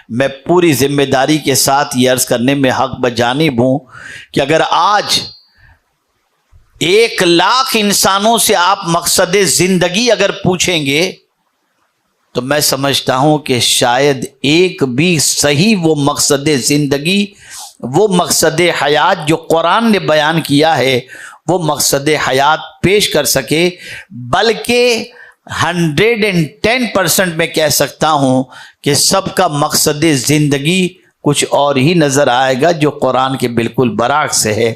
میں پوری ذمہ داری کے ساتھ یہ عرض کرنے میں حق بجانب ہوں کہ اگر آج 1,00,000 انسانوں سے آپ مقصد زندگی اگر پوچھیں گے تو میں سمجھتا ہوں کہ شاید ایک بھی صحیح وہ مقصد زندگی، وہ مقصد حیات جو قرآن نے بیان کیا ہے، وہ مقصد حیات پیش کر سکے، بلکہ 110% میں کہہ سکتا ہوں کہ سب کا مقصد زندگی کچھ اور ہی نظر آئے گا جو قرآن کے بالکل برعکس ہے۔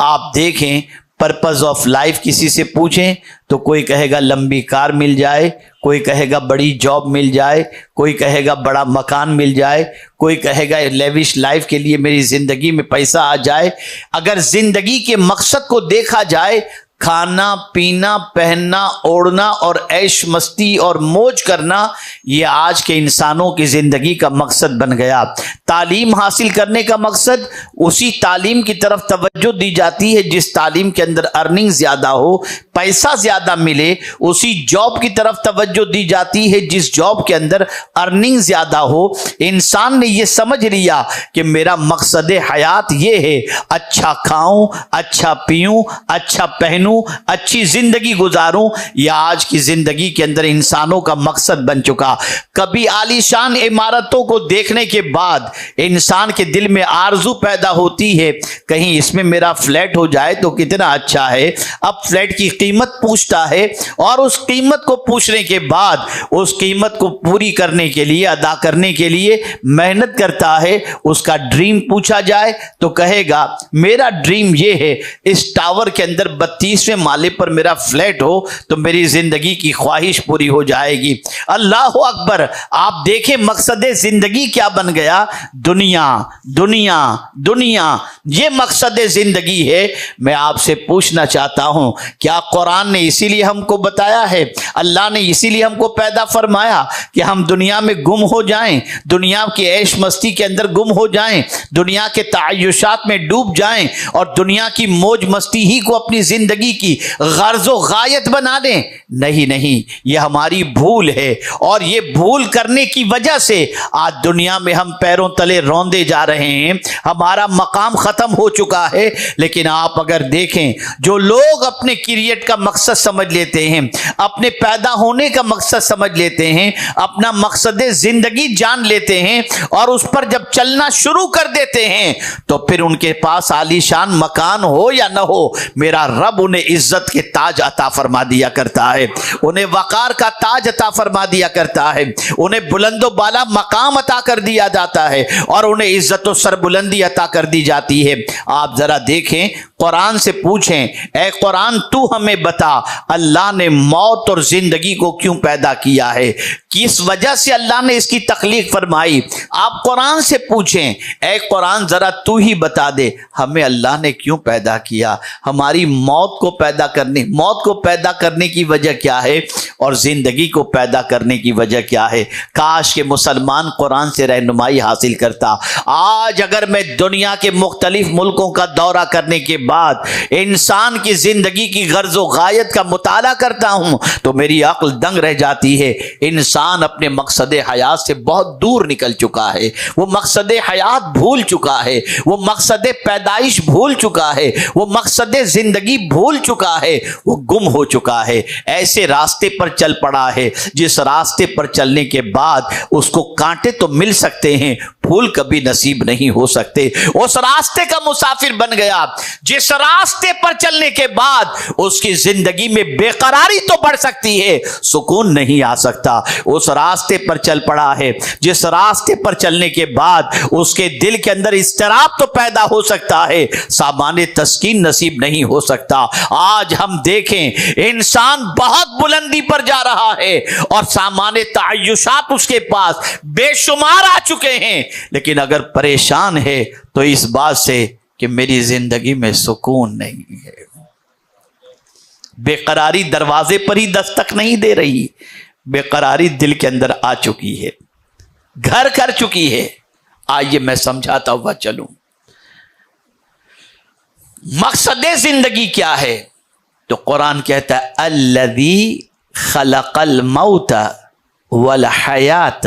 آپ دیکھیں، پرپز آف لائف کسی سے پوچھیں تو کوئی کہے گا لمبی کار مل جائے، کوئی کہے گا بڑی جاب مل جائے، کوئی کہے گا بڑا مکان مل جائے، کوئی کہے گا لیوش لائف کے لیے میری زندگی میں پیسہ آ جائے۔ اگر زندگی کے مقصد کو دیکھا جائے، کھانا پینا پہننا اوڑھنا اور عیش مستی اور موج کرنا، یہ آج کے انسانوں کی زندگی کا مقصد بن گیا۔ تعلیم حاصل کرنے کا مقصد، اسی تعلیم کی طرف توجہ دی جاتی ہے جس تعلیم کے اندر ارننگ زیادہ ہو، پیسہ زیادہ ملے۔ اسی جاب کی طرف توجہ دی جاتی ہے جس جاب کے اندر ارننگ زیادہ ہو۔ انسان نے یہ سمجھ لیا کہ میرا مقصد حیات یہ ہے، اچھا کھاؤں، اچھا پیوں، اچھا پہنوں، اچھی زندگی گزاروں۔ یہ آج کی زندگی کے اندر انسانوں کا مقصد بن چکا۔ کبھی عالیشان عمارتوں کو دیکھنے کے بعد انسان کے دل میں آرزو پیدا ہوتی ہے، کہیں اس میں میرا فلیٹ ہو جائے تو کتنا اچھا ہے۔ اب فلیٹ کی قیمت پوچھتا ہے، اور اس قیمت کو پوچھنے کے بعد اس قیمت کو پوری کرنے کے لیے، ادا کرنے کے لیے محنت کرتا ہے۔ اس کا ڈریم پوچھا جائے تو کہے گا میرا ڈریم یہ ہے، اس ٹاور کے اندر 32ویں مالے پر میرا فلیٹ ہو تو میری زندگی کی خواہش پوری ہو جائے گی۔ اللہ اکبر! آپ دیکھیں مقصد زندگی کیا بن گیا؟ دنیا دنیا دنیا، یہ مقصد زندگی ہے۔ میں آپ سے پوچھنا چاہتا ہوں، کیا قرآن نے اسی لیے ہم کو بتایا ہے، اللہ نے اسی لیے ہم کو پیدا فرمایا کہ ہم دنیا میں گم ہو جائیں، دنیا کی عیش مستی کے اندر گم ہو جائیں، دنیا کے تعیشات میں ڈوب جائیں اور دنیا کی موج مستی ہی کو اپنی زندگی کی غرض و غایت بنا دیں؟ نہیں نہیں، یہ ہماری بھول ہے، اور یہ بھول کرنے کی وجہ سے آج دنیا میں ہم پیروں تلے روندے جا رہے ہیں، ہمارا مقام ختم ہو چکا ہے۔ لیکن آپ اگر دیکھیں، جو لوگ اپنے کریٹ کا مقصد سمجھ لیتے ہیں، اپنے پیدا ہونے کا مقصد سمجھ لیتے ہیں، اپنا مقصد زندگی جان لیتے ہیں، اور اس پر جب چلنا شروع کر دیتے ہیں تو پھر ان کے پاس عالیشان مکان ہو یا نہ ہو، میرا رب انہیں عزت کے تاج عطا فرما دیا کرتا ہے، انہیں وقار کا تاج عطا فرما دیا کرتا ہے، انہیں بلند و بالا مقام عطا کر دیا جاتا ہے، اور انہیں عزت و سربلندی عطا کر دی جاتی ہے۔ آپ ذرا دیکھیں، قرآن سے پوچھیں، اے قرآن تو ہمیں بتا اللہ نے موت اور زندگی کو کیوں پیدا کیا ہے، کس وجہ سے اللہ نے اس کی تخلیق فرمائی؟ آپ قرآن سے پوچھیں، اے قرآن ذرا تو ہی بتا دے ہمیں اللہ نے کیوں پیدا کیا، ہماری موت کو پیدا کرنے کی وجہ کیا ہے، اور زندگی کو پیدا کرنے کی وجہ کیا ہے۔ کاش کہ مسلمان قرآن سے رہنمائی حاصل کرتا۔ آج اگر میں دنیا کے مختلف ملکوں کا دورہ کرنے کے بعد انسان کی زندگی کی غرض و غایت کا مطالعہ کرتا ہوں تو میری عقل دنگ رہ جاتی ہے۔ انسان اپنے مقصد حیات سے بہت دور نکل چکا ہے، وہ مقصد حیات بھول چکا ہے، وہ مقصد پیدائش بھول چکا ہے، وہ مقصد زندگی بھول چکا ہے، وہ گم ہو چکا ہے، ایسے راستے پر چل پڑا ہے جس راستے پر چلنے کے بعد اس کو کانٹے تو مل سکتے ہیں، پھول کبھی نصیب نہیں ہو سکتے۔ اس راستے کا مسافر بن گیا جس راستے پر چلنے کے بعد اس کی زندگی میں بے قراری تو بڑھ سکتی ہے، سکون نہیں آ سکتا۔ اس راستے پر چل پڑا ہے جس راستے پر چلنے کے بعد اس کے دل کے اندر اضطراب تو پیدا ہو سکتا ہے، سامان تسکین نصیب نہیں ہو سکتا۔ آج ہم دیکھیں انسان بہت بلندی پر جا رہا ہے اور سامان تعیشات اس کے پاس بے شمار آ چکے ہیں، لیکن اگر پریشان ہے تو اس بات سے کہ میری زندگی میں سکون نہیں ہے، بے قراری دروازے پر ہی دستک نہیں دے رہی، بے قراری دل کے اندر آ چکی ہے، گھر کر چکی ہے۔ آئیے میں سمجھاتا ہوا چلوں، مقصد زندگی کیا ہے؟ تو قرآن کہتا ہے الذی خلق الموت والحیات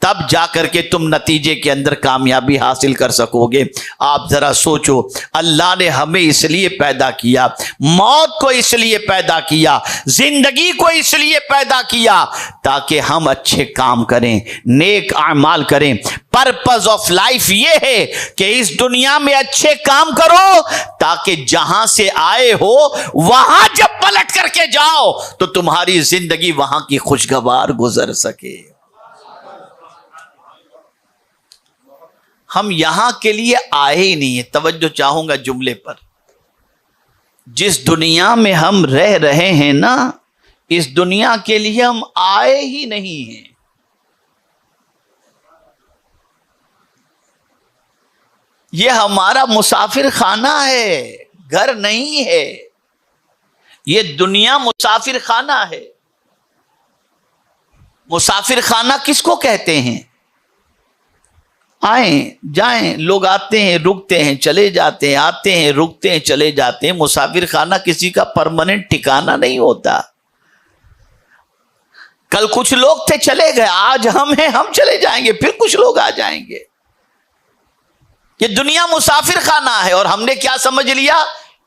تب جا کر کے تم نتیجے کے اندر کامیابی حاصل کر سکو گے۔ آپ ذرا سوچو، اللہ نے ہمیں اس لیے پیدا کیا، موت کو اس لیے پیدا کیا، زندگی کو اس لیے پیدا کیا تاکہ ہم اچھے کام کریں، نیک اعمال کریں۔ پرپز آف لائف یہ ہے کہ اس دنیا میں اچھے کام کرو تاکہ جہاں سے آئے ہو وہاں جب پلٹ کر کے جاؤ تو تمہاری زندگی وہاں کی خوشگوار گزر سکے۔ ہم یہاں کے لیے آئے ہی نہیں ہیں۔ توجہ چاہوں گا جملے پر، جس دنیا میں ہم رہ رہے ہیں نا، اس دنیا کے لیے ہم آئے ہی نہیں ہیں۔ یہ ہمارا مسافر خانہ ہے، گھر نہیں ہے۔ یہ دنیا مسافر خانہ ہے۔ مسافر خانہ کس کو کہتے ہیں؟ آئیں جائیں، لوگ آتے ہیں رکتے ہیں چلے جاتے ہیں، آتے ہیں رکتے ہیں چلے جاتے ہیں۔ مسافر خانہ کسی کا پرماننٹ ٹھکانہ نہیں ہوتا۔ کل کچھ لوگ تھے چلے گئے، آج ہم ہیں، ہم چلے جائیں گے، پھر کچھ لوگ آ جائیں گے۔ یہ دنیا مسافر خانہ ہے اور ہم نے کیا سمجھ لیا؟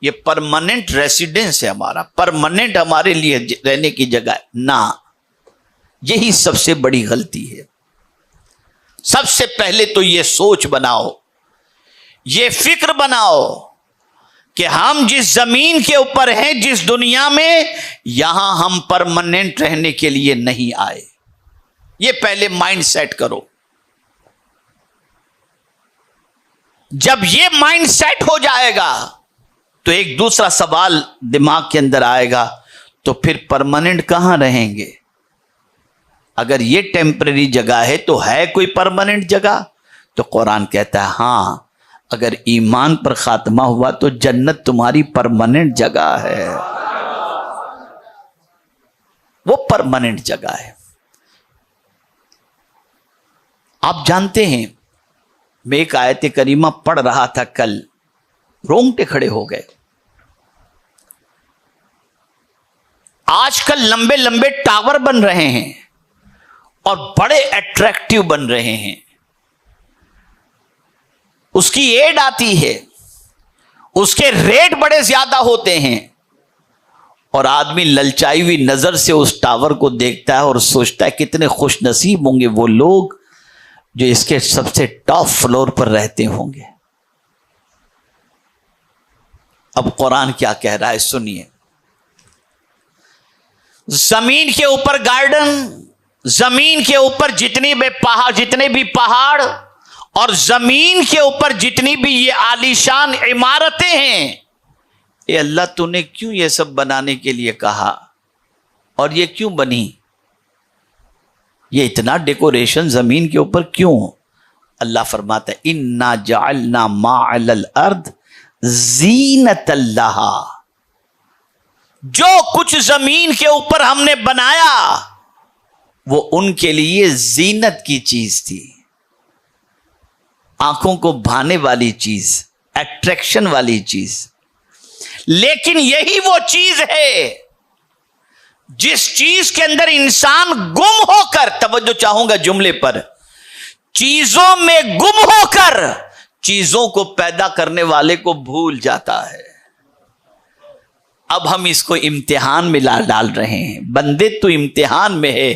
یہ پرماننٹ ریسیڈنس ہے ہمارا، پرماننٹ ہمارے لیے رہنے کی جگہ ہے۔ نہ، یہی سب سے بڑی غلطی ہے۔ سب سے پہلے تو یہ سوچ بناؤ، یہ فکر بناؤ کہ ہم جس زمین کے اوپر ہیں، جس دنیا میں، یہاں ہم پرماننٹ رہنے کے لیے نہیں آئے۔ یہ پہلے مائنڈ سیٹ کرو۔ جب یہ مائنڈ سیٹ ہو جائے گا تو ایک دوسرا سوال دماغ کے اندر آئے گا، تو پھر پرماننٹ کہاں رہیں گے؟ اگر یہ ٹیمپرری جگہ ہے تو ہے کوئی پرماننٹ جگہ؟ تو قرآن کہتا ہے ہاں، اگر ایمان پر خاتمہ ہوا تو جنت تمہاری پرماننٹ جگہ ہے، وہ پرماننٹ جگہ ہے۔ آپ جانتے ہیں، میں ایک آیت کریمہ پڑھ رہا تھا کل، رونگٹے کھڑے ہو گئے۔ آج کل لمبے لمبے ٹاور بن رہے ہیں اور بڑے اٹریکٹیو بن رہے ہیں، اس کی ایڈ آتی ہے، اس کے ریٹ بڑے زیادہ ہوتے ہیں، اور آدمی للچائی ہوئی نظر سے اس ٹاور کو دیکھتا ہے اور سوچتا ہے کتنے خوش نصیب ہوں گے وہ لوگ جو اس کے سب سے ٹاپ فلور پر رہتے ہوں گے۔ اب قرآن کیا کہہ رہا ہے سنیے۔ زمین کے اوپر گارڈن، زمین کے اوپر جتنے بھی پہاڑ اور زمین کے اوپر جتنی بھی یہ عالیشان عمارتیں ہیں، اے اللہ تو نے کیوں یہ سب بنانے کے لیے کہا، اور یہ کیوں بنی؟ یہ اتنا ڈیکوریشن زمین کے اوپر کیوں؟ اللہ فرماتا ہے اِنَّا جَعَلْنَا مَا عَلَى الْأَرْضِ زِينَةً لَهَا، جو کچھ زمین کے اوپر ہم نے بنایا وہ ان کے لیے زینت کی چیز تھی، آنکھوں کو بھانے والی چیز، اٹریکشن والی چیز۔ لیکن یہی وہ چیز ہے جس چیز کے اندر انسان گم ہو کر، توجہ چاہوں گا جملے پر، چیزوں میں گم ہو کر چیزوں کو پیدا کرنے والے کو بھول جاتا ہے۔ اب ہم اس کو امتحان میں ڈال رہے ہیں۔ بندے تو امتحان میں ہے،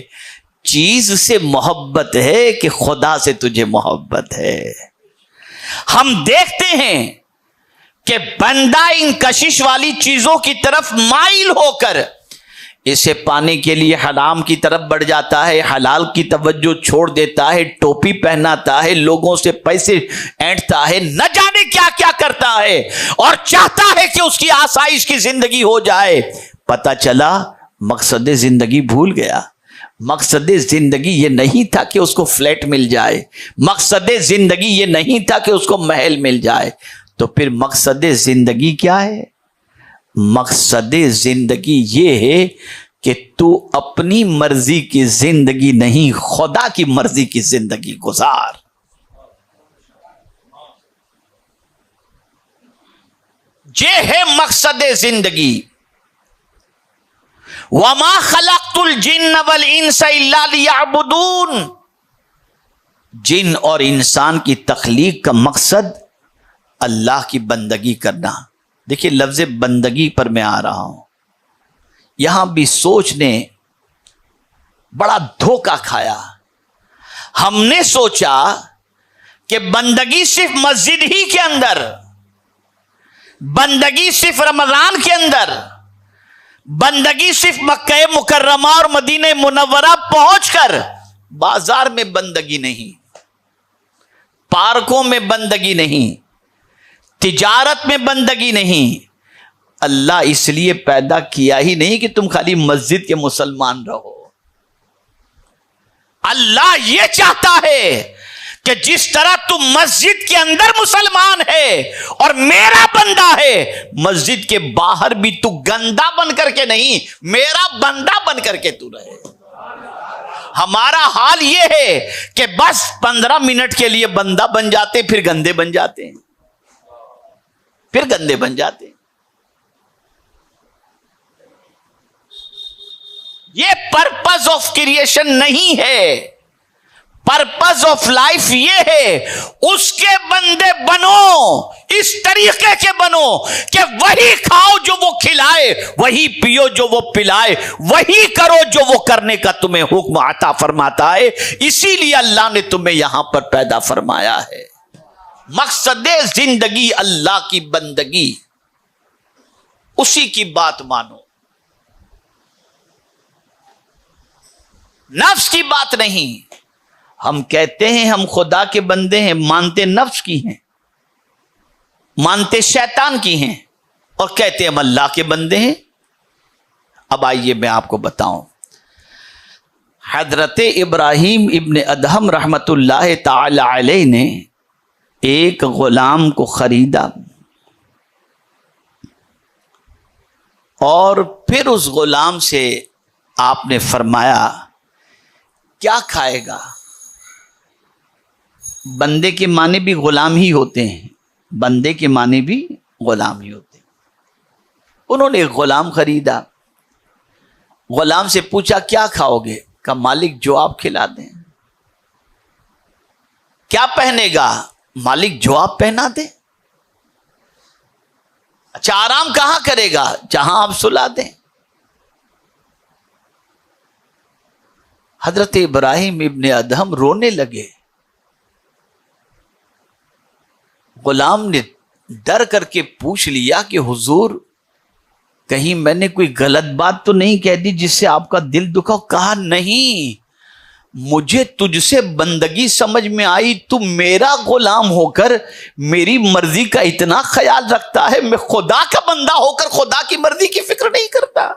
چیز سے محبت ہے کہ خدا سے تجھے محبت ہے؟ ہم دیکھتے ہیں کہ بندہ ان کشش والی چیزوں کی طرف مائل ہو کر اسے پانے کے لیے حرام کی طرف بڑھ جاتا ہے، حلال کی توجہ چھوڑ دیتا ہے، ٹوپی پہناتا ہے، لوگوں سے پیسے اینٹتا ہے، نہ جانے کیا کیا کرتا ہے، اور چاہتا ہے کہ اس کی آسائش کی زندگی ہو جائے۔ پتہ چلا مقصد زندگی بھول گیا۔ مقصد زندگی یہ نہیں تھا کہ اس کو فلیٹ مل جائے، مقصد زندگی یہ نہیں تھا کہ اس کو محل مل جائے۔ تو پھر مقصد زندگی کیا ہے؟ مقصد زندگی یہ ہے کہ تو اپنی مرضی کی زندگی نہیں، خدا کی مرضی کی زندگی گزار۔ یہ ہے مقصد زندگی۔ وَمَا خَلَقْتُ الْجِنَّ وَالْإِنسَ إِلَّا لِيَعْبُدُونَ، جن اور انسان کی تخلیق کا مقصد اللہ کی بندگی کرنا. دیکھیے لفظ بندگی پر میں آ رہا ہوں. یہاں بھی سوچ نے بڑا دھوکہ کھایا. ہم نے سوچا کہ بندگی صرف مسجد ہی کے اندر، بندگی صرف رمضان کے اندر، بندگی صرف مکہ مکرمہ اور مدینہ منورہ پہنچ کر. بازار میں بندگی نہیں، پارکوں میں بندگی نہیں، تجارت میں بندگی نہیں. اللہ اس لیے پیدا کیا ہی نہیں کہ تم خالی مسجد کے مسلمان رہو. اللہ یہ چاہتا ہے کہ جس طرح تم مسجد کے اندر مسلمان ہے اور میرا بندہ ہے، مسجد کے باہر بھی تو گندا بن کر کے نہیں، میرا بندہ بن کر کے تو رہے. ہمارا حال یہ ہے کہ بس 15 منٹ کے لیے بندہ بن جاتے، پھر گندے بن جاتے ہیں، پھر گندے بن جاتے ہیں. یہ پرپز آف کریشن نہیں ہے. پرپز آف لائف یہ ہے اس کے بندے بنو، اس طریقے کے بنو کہ وہی کھاؤ جو وہ کھلائے، وہی پیو جو وہ پلائے، وہی کرو جو وہ کرنے کا تمہیں حکم عطا فرماتا ہے. اسی لیے اللہ نے تمہیں یہاں پر پیدا فرمایا ہے. مقصد زندگی اللہ کی بندگی، اسی کی بات مانو، نفس کی بات نہیں. ہم کہتے ہیں ہم خدا کے بندے ہیں، مانتے نفس کی ہیں، مانتے شیطان کی ہیں، اور کہتے ہم اللہ کے بندے ہیں. اب آئیے میں آپ کو بتاؤں. حضرت ابراہیم ابن ادہم رحمت اللہ تعالی علیہ نے ایک غلام کو خریدا اور پھر اس غلام سے آپ نے فرمایا کیا کھائے گا. بندے کے معنی بھی غلام ہی ہوتے ہیں، بندے کے معنی بھی غلام ہی ہوتے ہیں. انہوں نے ایک غلام خریدا. غلام سے پوچھا کیا کھاؤ گے؟ کہا مالک جو آپ کھلا دیں. کیا پہنے گا؟ مالک جو آپ پہنا دیں. اچھا آرام کہاں کرے گا؟ جہاں آپ سلا دیں. حضرت ابراہیم ابن ادہم رونے لگے. غلام نے ڈر کر کے پوچھ لیا کہ حضور کہیں میں نے کوئی غلط بات تو نہیں کہہ دی جس سے آپ کا دل دکھا؟ کہا نہیں، مجھے تجھ سے بندگی سمجھ میں آئی. تو میرا غلام ہو کر میری مرضی کا اتنا خیال رکھتا ہے، میں خدا کا بندہ ہو کر خدا کی مرضی کی فکر نہیں کرتا.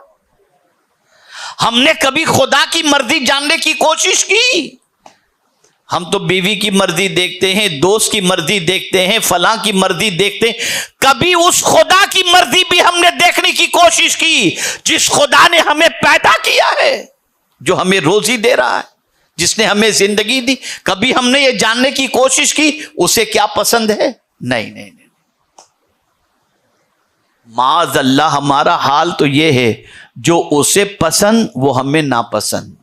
ہم نے کبھی خدا کی مرضی جاننے کی کوشش کی؟ ہم تو بیوی کی مرضی دیکھتے ہیں، دوست کی مرضی دیکھتے ہیں، فلاں کی مرضی دیکھتے ہیں. کبھی اس خدا کی مرضی بھی ہم نے دیکھنے کی کوشش کی جس خدا نے ہمیں پیدا کیا ہے، جو ہمیں روزی دے رہا ہے، جس نے ہمیں زندگی دی؟ کبھی ہم نے یہ جاننے کی کوشش کی اسے کیا پسند ہے؟ نہیں نہیں نہیں. معاذ اللہ، ہمارا حال تو یہ ہے جو اسے پسند وہ ہمیں ناپسند،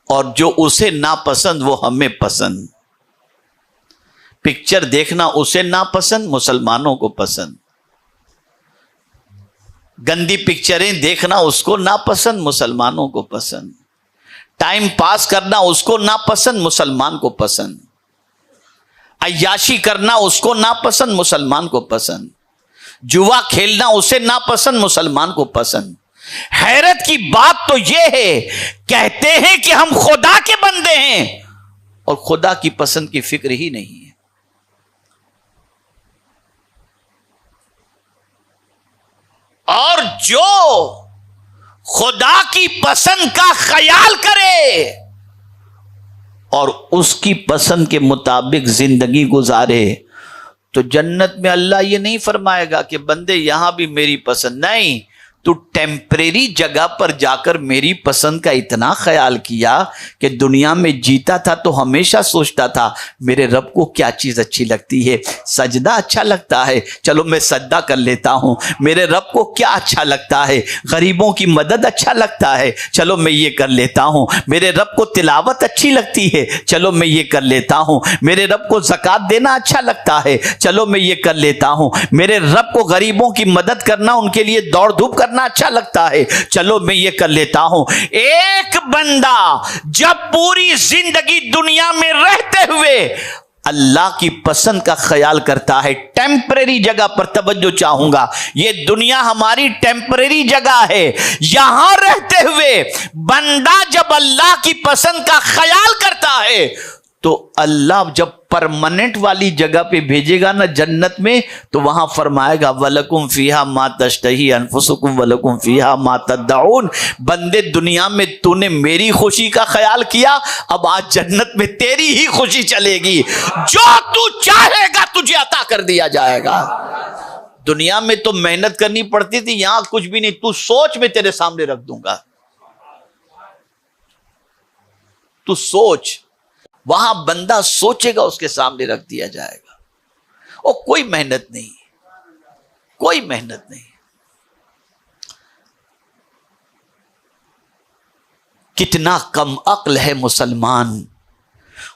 اور جو اسے ناپسند وہ ہمیں پسند. پکچر دیکھنا اسے ناپسند، مسلمانوں کو پسند. گندی پکچریں دیکھنا اس کو ناپسند، مسلمانوں کو پسند. ٹائم پاس کرنا اس کو ناپسند، مسلمان کو پسند. عیاشی کرنا اس کو ناپسند، مسلمان کو پسند. جوا کھیلنا اسے ناپسند، مسلمان کو پسند. حیرت کی بات تو یہ ہے، کہتے ہیں کہ ہم خدا کے بندے ہیں اور خدا کی پسند کی فکر ہی نہیں ہے. اور جو خدا کی پسند کا خیال کرے اور اس کی پسند کے مطابق زندگی گزارے تو جنت میں اللہ یہ نہیں فرمائے گا کہ بندے یہاں بھی میری پسند. نہیں، تو ٹیمپریری جگہ پر جا کر میری پسند کا اتنا خیال کیا کہ دنیا میں جیتا تھا تو ہمیشہ سوچتا تھا میرے رب کو کیا چیز اچھی لگتی ہے، سجدہ اچھا لگتا ہے، چلو میں سجدہ کر لیتا ہوں۔ میرے رب کو کیا اچھا لگتا ہے، غریبوں کی مدد اچھا لگتا ہے، چلو میں یہ کر لیتا ہوں۔ میرے رب کو تلاوت اچھی لگتی ہے، چلو میں یہ کر لیتا ہوں۔ میرے رب کو زکوٰۃ دینا اچھا لگتا ہے، چلو میں یہ کر لیتا ہوں۔ میرے رب کو غریبوں کی مدد کرنا، ان کے لیے دوڑ دھوپ کرنا اچھا لگتا ہے، چلو میں یہ کر لیتا ہوں۔ ایک بندہ جب پوری زندگی دنیا میں رہتے ہوئے اللہ کی پسند کا خیال کرتا ہے، ٹیمپریری جگہ پر توجہ چاہوں گا، یہ دنیا ہماری ٹیمپریری جگہ ہے، یہاں رہتے ہوئے بندہ جب اللہ کی پسند کا خیال کرتا ہے تو اللہ جب پرماننٹ والی جگہ پہ بھیجے گا نا جنت میں، تو وہاں فرمائے گا وَلَكُمْ فِيهَا مَا تَشْتَهِي أَنفُسُكُمْ وَلَكُمْ فِيهَا مَا تَدَّعُونَ۔ بندے دنیا میں تو نے میری خوشی کا خیال کیا، اب آج جنت میں تیری ہی خوشی چلے گی، جو تو چاہے گا تجھے عطا کر دیا جائے گا۔ دنیا میں تو محنت کرنی پڑتی تھی، یہاں کچھ بھی نہیں، تو سوچ میں تیرے سامنے رکھ دوں گا، تو سوچ، وہاں بندہ سوچے گا اس کے سامنے رکھ دیا جائے گا، اور کوئی محنت نہیں، کوئی محنت نہیں۔ کتنا کم عقل ہے مسلمان،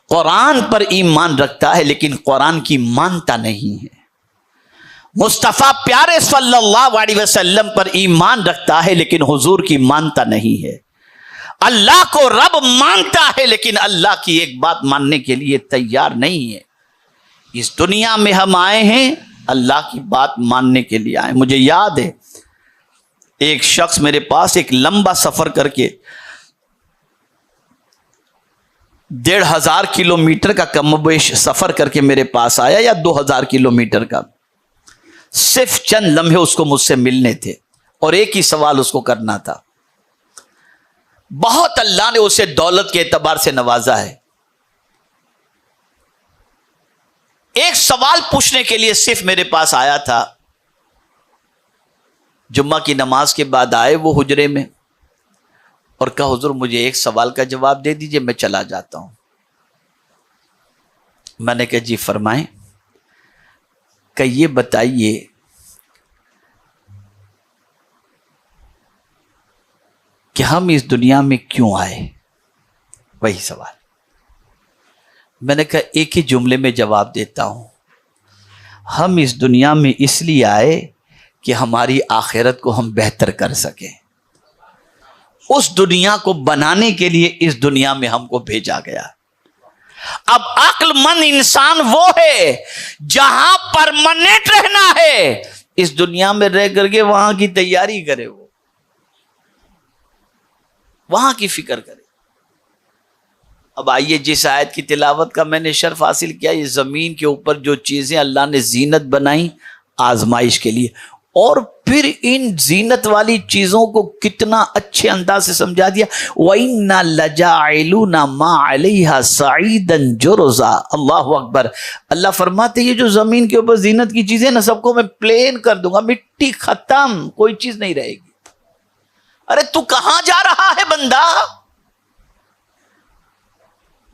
قرآن پر ایمان رکھتا ہے لیکن قرآن کی مانتا نہیں ہے، مصطفیٰ پیارے صلی اللہ علیہ وسلم پر ایمان رکھتا ہے لیکن حضور کی مانتا نہیں ہے، اللہ کو رب مانتا ہے لیکن اللہ کی ایک بات ماننے کے لیے تیار نہیں ہے۔ اس دنیا میں ہم آئے ہیں اللہ کی بات ماننے کے لیے آئے۔ مجھے یاد ہے ایک شخص میرے پاس ایک لمبا سفر کر کے 1500 کلومیٹر کا کم و بیش سفر کر کے میرے پاس آیا، یا 2000 کلومیٹر کا، صرف چند لمحے اس کو مجھ سے ملنے تھے اور ایک ہی سوال اس کو کرنا تھا۔ بہت اللہ نے اسے دولت کے اعتبار سے نوازا ہے، ایک سوال پوچھنے کے لیے صرف میرے پاس آیا تھا۔ جمعہ کی نماز کے بعد آئے وہ حجرے میں اور کہا حضور مجھے ایک سوال کا جواب دے دیجئے، میں چلا جاتا ہوں۔ میں نے کہا جی فرمائیں۔ کہ یہ بتائیے کہ ہم اس دنیا میں کیوں آئے؟ وہی سوال۔ میں نے کہا ایک ہی جملے میں جواب دیتا ہوں، ہم اس دنیا میں اس لیے آئے کہ ہماری آخرت کو ہم بہتر کر سکیں، اس دنیا کو بنانے کے لیے اس دنیا میں ہم کو بھیجا گیا۔ اب عقل مند انسان وہ ہے جہاں پرماننٹ رہنا ہے، اس دنیا میں رہ کر کے وہاں کی تیاری کرے، وہ وہاں کی فکر کرے۔ اب آئیے جس آیت کی تلاوت کا میں نے شرف حاصل کیا، یہ زمین کے اوپر جو چیزیں اللہ نے زینت بنائی آزمائش کے لیے، اور پھر ان زینت والی چیزوں کو کتنا اچھے انداز سے سمجھا دیا۔ وَإِنَّا لَجَاعِلُونَ مَا عَلَيْهَا صَعِيدًا جُرُزًا۔ اللہ اکبر۔ اللہ فرماتے یہ جو زمین کے اوپر زینت کی چیزیں نا، سب کو میں پلین کر دوں گا، مٹی ختم، کوئی چیز نہیں رہے گی۔ ارے تو کہاں جا رہا ہے بندہ؟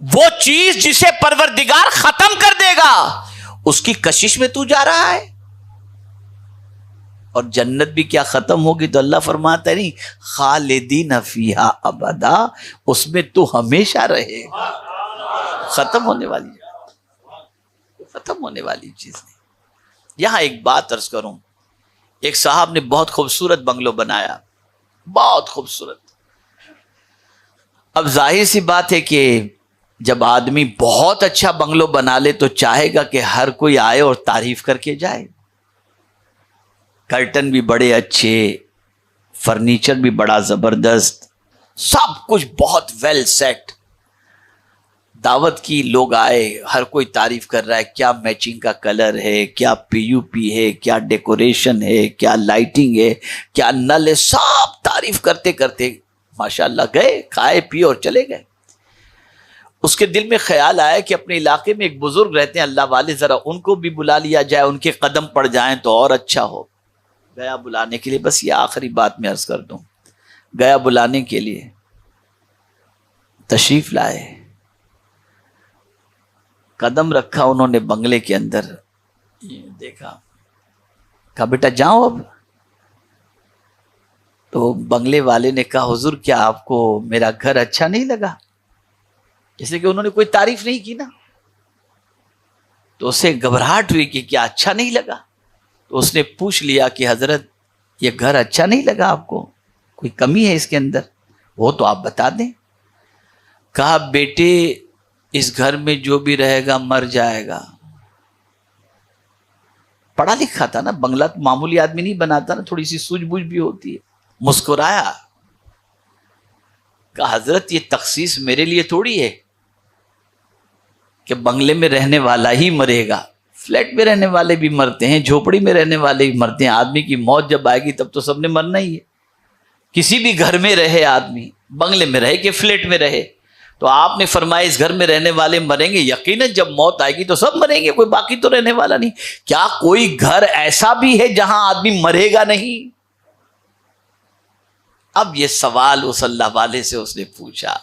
وہ چیز جسے پروردگار ختم کر دے گا اس کی کشش میں تو جا رہا ہے۔ اور جنت بھی کیا ختم ہوگی؟ تو اللہ فرماتا ہے نہیں خالدین فیہا ابدا، اس میں تو ہمیشہ رہے، ختم ہونے والی چیز نہیں۔ یہاں ایک بات عرض کروں، ایک صاحب نے بہت خوبصورت بنگلو بنایا، بہت خوبصورت۔ اب ظاہر سی بات ہے کہ جب آدمی بہت اچھا بنگلو بنا لے تو چاہے گا کہ ہر کوئی آئے اور تعریف کر کے جائے۔ کرٹن بھی بڑے اچھے، فرنیچر بھی بڑا زبردست، سب کچھ بہت ویل سیٹ۔ دعوت کی لوگ آئے، ہر کوئی تعریف کر رہا ہے، کیا میچنگ کا کلر ہے، کیا پی یو پی ہے، کیا ڈیکوریشن ہے، کیا لائٹنگ ہے، کیا نل ہے، سب تعریف کرتے کرتے ماشاءاللہ گئے، کھائے پیے اور چلے گئے۔ اس کے دل میں خیال آیا کہ اپنے علاقے میں ایک بزرگ رہتے ہیں اللہ والے، ذرا ان کو بھی بلا لیا جائے، ان کے قدم پڑ جائیں تو اور اچھا ہو۔ گیا بلانے کے لیے. بس یہ آخری بات میں عرض کر دوں, گیا بلانے کے لیے تشریف لائے, قدم رکھا انہوں نے بنگلے کے اندر, دیکھا, کہا بیٹا جاؤ اب. تو بنگلے والے نے کہا حضور کیا آپ کو میرا گھر اچھا نہیں لگا؟ جیسے کہ انہوں نے کوئی تعریف نہیں کی نا, تو اسے گھبراہٹ ہوئی کہ کیا اچھا نہیں لگا. تو اس نے پوچھ لیا کہ حضرت یہ گھر اچھا نہیں لگا آپ کو, کوئی کمی ہے اس کے اندر؟ وہ تو آپ بتا دیں. کہا بیٹے اس گھر میں جو بھی رہے گا مر جائے گا. پڑھا لکھا تھا نا, بنگلہ معمولی آدمی نہیں بناتا نا, تھوڑی سی سوجھ بوجھ بھی ہوتی ہے. مسکرایا, کہا حضرت یہ تخصیص میرے لیے تھوڑی ہے کہ بنگلے میں رہنے والا ہی مرے گا. فلیٹ میں رہنے والے بھی مرتے ہیں, جھوپڑی میں رہنے والے بھی مرتے ہیں. آدمی کی موت جب آئے گی تب تو سب نے مرنا ہی ہے. کسی بھی گھر میں رہے آدمی, بنگلے میں رہے کہ فلیٹ میں رہے, تو آپ نے فرمایا اس گھر میں رہنے والے مریں گے. یقیناً جب موت آئے گی تو سب مریں گے, کوئی باقی تو رہنے والا نہیں. کیا کوئی گھر ایسا بھی ہے جہاں آدمی مرے گا نہیں؟ اب یہ سوال اس اللہ والے سے اس نے پوچھا.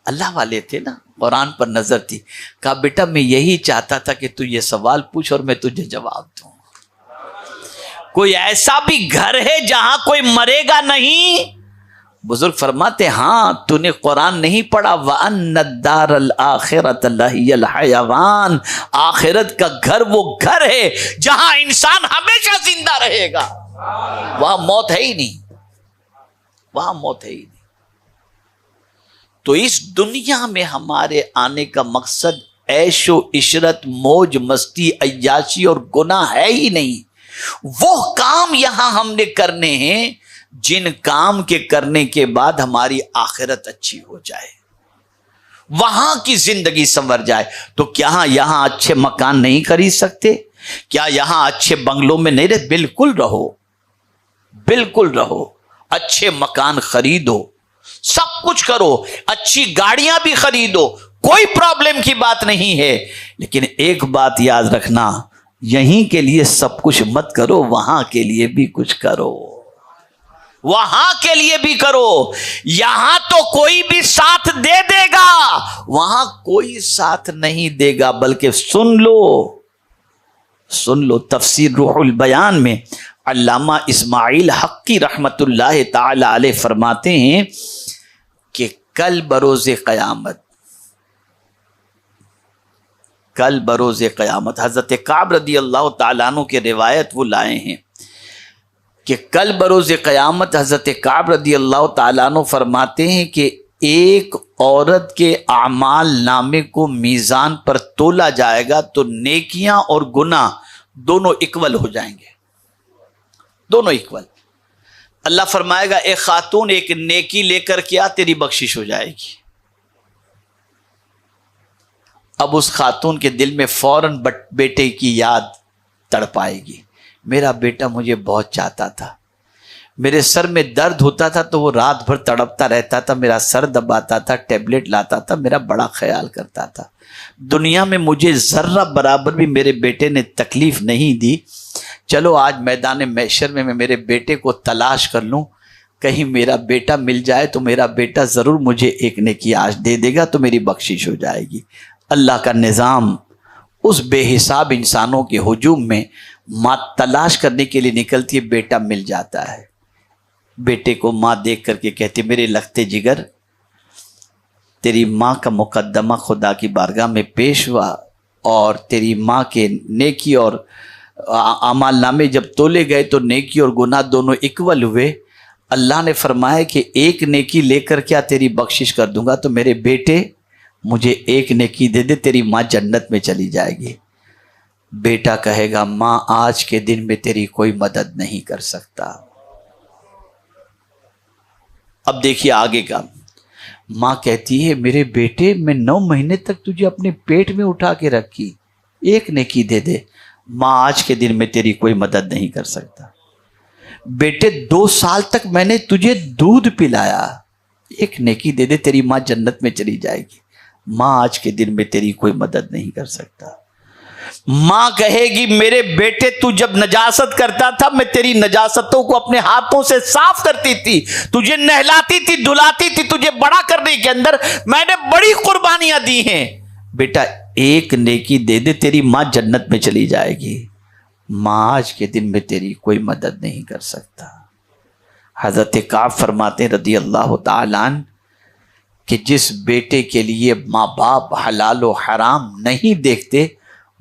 اللہ والے تھے نا, قرآن پر نظر تھی. کہا بیٹا میں یہی چاہتا تھا کہ تو یہ سوال پوچھ اور میں تجھے جواب دوں. کوئی ایسا بھی گھر ہے جہاں کوئی مرے گا نہیں؟ بزرگ فرماتے ہاں تو نے قرآن نہیں پڑھا, وَأَنَّ الدَّارَ الْآخِرَةَ لَهِيَ الْحَيَوَانُ, آخرت کا گھر وہ گھر ہے جہاں انسان ہمیشہ زندہ رہے گا. وہاں موت ہے ہی نہیں, وہاں موت ہے ہی نہیں. تو اس دنیا میں ہمارے آنے کا مقصد عیش و عشرت, موج مستی, عیاشی اور گناہ ہے ہی نہیں. وہ کام یہاں ہم نے کرنے ہیں جن کام کے کرنے کے بعد ہماری آخرت اچھی ہو جائے, وہاں کی زندگی سنور جائے. تو کیا یہاں اچھے مکان نہیں خرید سکتے؟ کیا یہاں اچھے بنگلوں میں نہیں رہتے؟ بالکل رہو, بالکل رہو, اچھے مکان خریدو, سب کچھ کرو, اچھی گاڑیاں بھی خریدو, کوئی پرابلم کی بات نہیں ہے. لیکن ایک بات یاد رکھنا, یہیں کے لیے سب کچھ مت کرو, وہاں کے لیے بھی کچھ کرو, وہاں کے لیے بھی کرو. یہاں تو کوئی بھی ساتھ دے دے گا, وہاں کوئی ساتھ نہیں دے گا. بلکہ سن لو, سن لو, تفسیر روح البیان میں علامہ اسماعیل حقی رحمت اللہ تعالی علیہ فرماتے ہیں کہ کل بروز قیامت, کل بروز قیامت, حضرت کعب رضی اللہ تعالیٰ عنہ کے روایت وہ لائے ہیں کہ کل بروز قیامت حضرت کعب رضی اللہ تعالیٰ عنہ فرماتے ہیں کہ ایک عورت کے اعمال نامے کو میزان پر تولا جائے گا تو نیکیاں اور گناہ دونوں اکول ہو جائیں گے, دونوں اکول. اللہ فرمائے گا ایک خاتون ایک نیکی لے کر کیا, تیری بخشش ہو جائے گی. اب اس خاتون کے دل میں فوراً بیٹے کی یاد تڑپائے گی. میرا بیٹا مجھے بہت چاہتا تھا, میرے سر میں درد ہوتا تھا تو وہ رات بھر تڑپتا رہتا تھا, میرا سر دباتا تھا, ٹیبلٹ لاتا تھا, میرا بڑا خیال کرتا تھا. دنیا میں مجھے ذرہ برابر بھی میرے بیٹے نے تکلیف نہیں دی. چلو آج میدان محشر میں میرے بیٹے کو تلاش کر لوں, کہیں میرا بیٹا مل جائے تو میرا بیٹا ضرور مجھے ایک نیکی آج دے دے گا تو میری بخشش ہو جائے گی. اللہ کا نظام اس بے حساب انسانوں کے ہجوم میں ماں تلاش کرنے کے لیے نکلتی ہے, بیٹا مل جاتا ہے. بیٹے کو ماں دیکھ کر کے کہتی میرے لگتے جگر, تیری ماں کا مقدمہ خدا کی بارگاہ میں پیش ہوا اور تیری ماں کے نیکی اور اعمال نامے جب تولے گئے تو نیکی اور گناہ دونوں اکول ہوئے. اللہ نے فرمایا کہ ایک نیکی لے کر کیا تیری بخشش کر دوں گا, تو میرے بیٹے مجھے ایک نیکی دے دے, تیری ماں جنت میں چلی جائے گی. بیٹا کہے گا ماں آج کے دن میں تیری کوئی مدد نہیں کر سکتا. اب دیکھیے آگے کا, ماں کہتی ہے میرے بیٹے میں 9 مہینے تک تجھے اپنے پیٹ میں اٹھا کے رکھی, ایک نیکی دے دے. ماں آج کے دن میں تیری کوئی مدد نہیں کر سکتا. بیٹے 2 سال تک میں نے تجھے دودھ پلایا, ایک نیکی دے دے, تیری ماں جنت میں چلی جائے گی. ماں آج کے دن میں تیری کوئی مدد نہیں کر سکتا. ماں کہے گی میرے بیٹے تو جب نجاست کرتا تھا میں تیری نجاستوں کو اپنے ہاتھوں سے صاف کرتی تھی، تجھے نہلاتی تھی، دھلاتی تھی، تجھے بڑا کرنے کے اندر میں نے بڑی قربانیاں دی ہیں، بیٹا ایک نیکی دے دے تیری ماں جنت میں چلی جائے گی۔ ماں آج کے دن میں تیری کوئی مدد نہیں کر سکتا۔ حضرت کعب فرماتے ہیں رضی اللہ تعالیٰ عنہ کہ جس بیٹے کے لیے ماں باپ حلال و حرام نہیں دیکھتے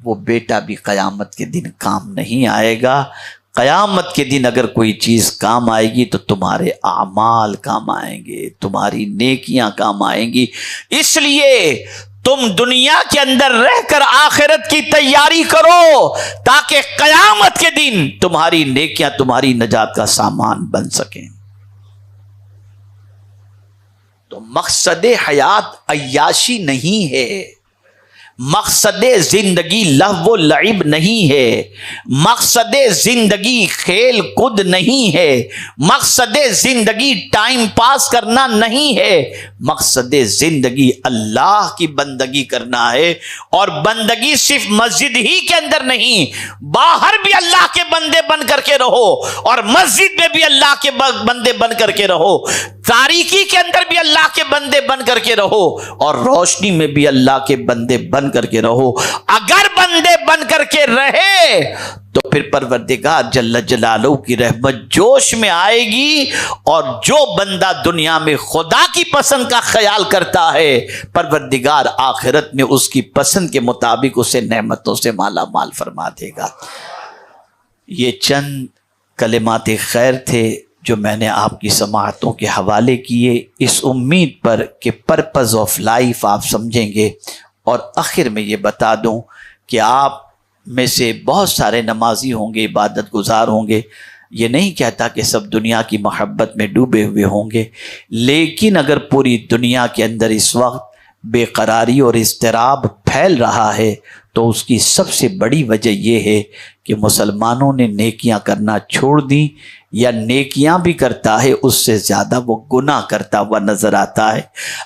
وہ بیٹا بھی قیامت کے دن کام نہیں آئے گا۔ قیامت کے دن اگر کوئی چیز کام آئے گی تو تمہارے اعمال کام آئیں گے، تمہاری نیکیاں کام آئیں گی۔ اس لیے تم دنیا کے اندر رہ کر آخرت کی تیاری کرو تاکہ قیامت کے دن تمہاری نیکیاں تمہاری نجات کا سامان بن سکیں۔ تو مقصد حیات عیاشی نہیں ہے، مقصد زندگی لہو و لعب نہیں ہے، مقصد زندگی کھیل کود نہیں ہے، مقصد زندگی ٹائم پاس کرنا نہیں ہے، مقصد زندگی اللہ کی بندگی کرنا ہے۔ اور بندگی صرف مسجد ہی کے اندر نہیں، باہر بھی اللہ کے بندے بن کر کے رہو، اور مسجد میں بھی اللہ کے بندے بن کر کے رہو، تاریکی کے اندر بھی اللہ کے بندے بن کر کے رہو، اور روشنی میں بھی اللہ کے بندے بن کر کے رہو۔ اگر بندے بن کر کے رہے تو پھر پروردگار جل جلالہ کی رحمت جوش میں آئے گی، اور جو بندہ دنیا میں خدا کی پسند کا خیال کرتا ہے پروردگار آخرت میں اس کی پسند کے مطابق اسے نعمتوں سے مالا مال فرما دے گا۔ یہ چند کلمات خیر تھے جو میں نے آپ کی سماعتوں کے حوالے کیے، اس امید پر کہ پرپز آف لائف آپ سمجھیں گے۔ اور آخر میں یہ بتا دوں کہ آپ میں سے بہت سارے نمازی ہوں گے، عبادت گزار ہوں گے، یہ نہیں کہتا کہ سب دنیا کی محبت میں ڈوبے ہوئے ہوں گے، لیکن اگر پوری دنیا کے اندر اس وقت بے قراری اور اضطراب پھیل رہا ہے تو اس کی سب سے بڑی وجہ یہ ہے کہ مسلمانوں نے نیکیاں کرنا چھوڑ دیں، یا نیکیاں بھی کرتا ہے اس سے زیادہ وہ گناہ کرتا ہوا نظر آتا ہے۔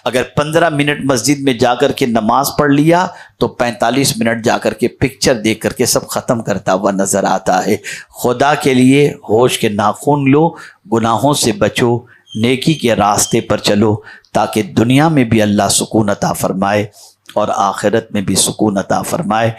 اگر 15 منٹ مسجد میں جا کر کے نماز پڑھ لیا تو 45 منٹ جا کر کے پکچر دیکھ کر کے سب ختم کرتا ہوا نظر آتا ہے۔ خدا کے لیے ہوش کے ناخن لو، گناہوں سے بچو، نیکی کے راستے پر چلو، تاکہ دنیا میں بھی اللہ سکون عطا فرمائے اور آخرت میں بھی سکون عطا فرمائے۔